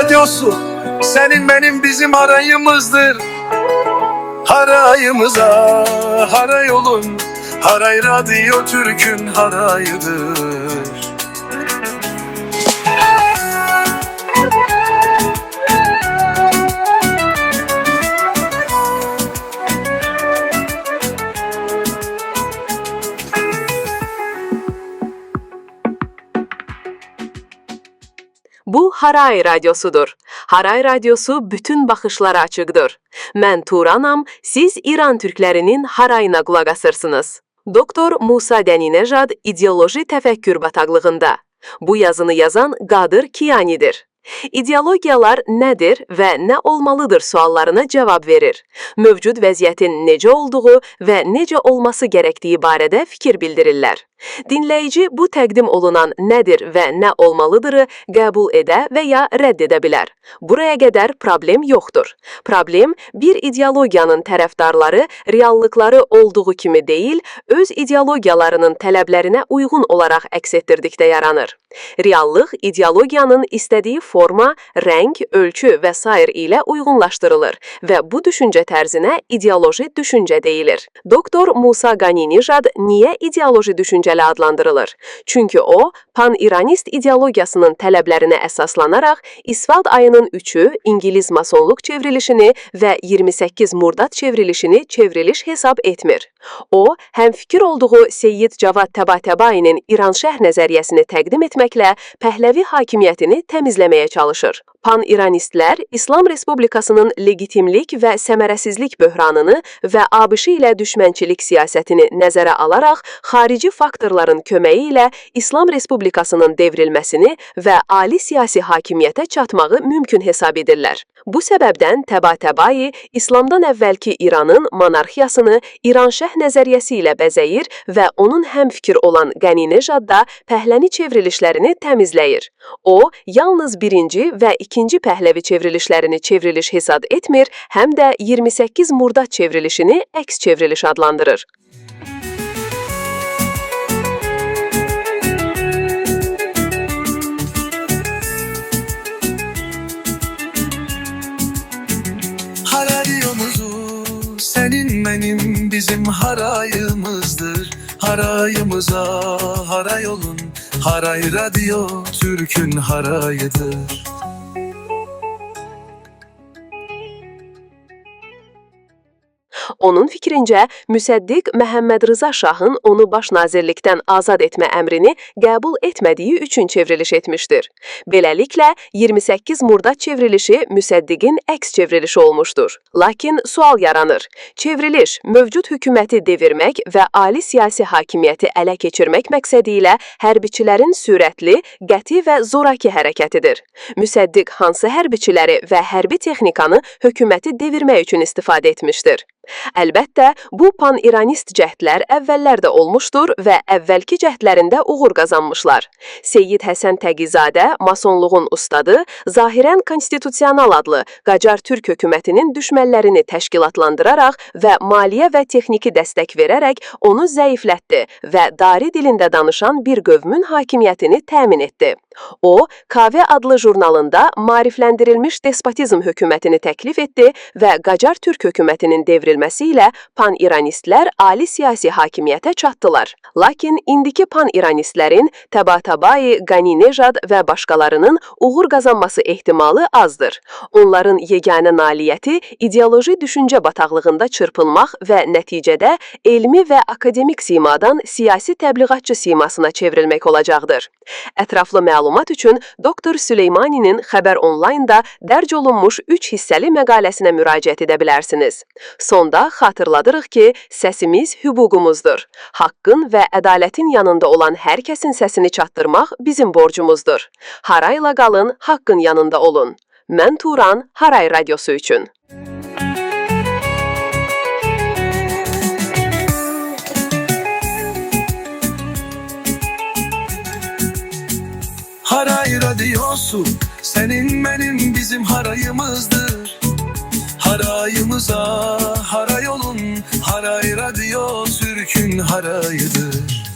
radyosu senin benim bizim harayımızdır. Harayımıza haray yolun, Haray Radyo Türk'ün harayıdır. Bu Haray Radyosudur. Haray Radyosu bütün baxışlara açıqdır. Mən Turanam, siz İran türklərinin harayına qulaq asırsınız. Doktor Musa Dəninejad ideoloji təfəkkür bataqlığında. Bu yazını yazan Qadir Kiyanidir. İdeologiyalar nədir və nə olmalıdır suallarına cavab verir. Mövcud vəziyyətin necə olduğu və necə olması gərəkdiyi barədə fikir bildirirlər. Dinləyici bu təqdim olunan nədir və nə olmalıdırı qəbul edə və ya rədd edə bilər. Buraya qədər problem yoxdur. Problem, bir ideologiyanın tərəfdarları reallıqları olduğu kimi deyil, öz ideologiyalarının tələblərinə uyğun olaraq əks etdirdikdə yaranır. Reallıq ideologiyanın istədiyi forma, rəng, ölçü və s. ilə uyğunlaşdırılır və bu düşüncə tərzinə ideoloji düşüncə deyilir. Doktor Musa Dəninejad niyə ideoloji düşüncəli adlandırılır? Çünki o, pan-İranist ideologiyasının tələblərinə əsaslanaraq İsfand ayının 3-ü İngiliz masonluq çevrilişini və 28 Murdat çevrilişini çevriliş hesab etmir. O, həmfikir olduğu Seyyid Cavad Təbatəbainin İran şərh nəzəriyyəsini təqdim etməklə Pəhləvi hakimiyyətini təmizləməyə çalışır. Pan-İranistlər İslam Respublikasının legitimlik və səmərəsizlik böhranını və ABŞ ilə düşmənçilik siyasətini nəzərə alaraq xarici faktorların köməyi ilə İslam Respublikasının devrilməsini və ali siyasi hakimiyyətə çatmağı mümkün hesab edirlər. Bu səbəbdən Təbatəbai İslamdan əvvəlki İranın monarxiyasını İran şərh nəzəriyyəsi ilə bəzəyir və onun həmfikir olan Dəninejad da Pəhləvi çevrilişlərini təmizləyir. O, yalnız birinci və ikinci Pəhləvi çevrilişlərini çevriliş hesab etmir, həm də 28 Murdat çevrilişini əks çevriliş adlandırır. Harayomuzu senin benim bizim harayımızdır. Harayımıza haray olun, Haray Radyo Türk'ün harayıdır. Onun fikrincə, Müsəddiq Məhəmməd Rıza Şahın onu baş nazirlikdən azad etmə əmrini qəbul etmədiyi üçün çevriliş etmişdir. Beləliklə, 28 Murdat çevrilişi Müsəddiqin əks çevrilişi olmuşdur. Lakin sual yaranır. Çevriliş, mövcud hökuməti devirmək və ali siyasi hakimiyyəti ələ keçirmək məqsədi ilə hərbiçilərin sürətli, qəti və zoraki hərəkətidir. Müsəddiq hansı hərbiçiləri və hərbi texnikanı hökuməti devirmək üçün istifadə etmişdir? Əlbəttə, bu pan-İranist cəhdlər əvvəllərdə olmuşdur və əvvəlki cəhdlərində uğur qazanmışlar. Seyyid Həsən Təqizadə, masonluğun ustadı, zahirən konstitusional adlı Qacar Türk hökumətinin düşmənlərini təşkilatlandıraraq və maliyyə və texniki dəstək verərək onu zəiflətdi və dari dilində danışan bir qövmün hakimiyyətini təmin etdi. O, KV adlı jurnalında maarifləndirilmiş despotizm hökumətini təklif etdi və Qacar Türk hökumətinin devrilməsi ilə pan-İranistlər ali siyasi hakimiyyətə çatdılar. Lakin indiki pan-İranistlərin Təbatəbai, Dəninejad və başqalarının uğur qazanması ehtimalı azdır. Onların yeganə nailiyyəti ideoloji düşüncə bataqlığında çırpınmaq və nəticədə elmi və akademik simadan siyasi təbliğatçı simasına çevrilmək olacaqdır. Ətraflı məlumat üçün Doktor Süleymaninin Xəbər Online'da dərc olunmuş 3 hissəli məqaləsinə müraciət edə bilərsiniz. Sonda xatırladırıq ki, səsimiz hüququmuzdur. Haqqın və ədalətin yanında olan hər kəsin səsini çatdırmaq bizim borcumuzdur. Harayla qalın, haqqın yanında olun. Mən Turan, Haray Radyosu üçün. Haray Radyosu senin benim bizim harayımızdır. Harayımıza haray olun, Haray Radyo Türk'ün harayıdır.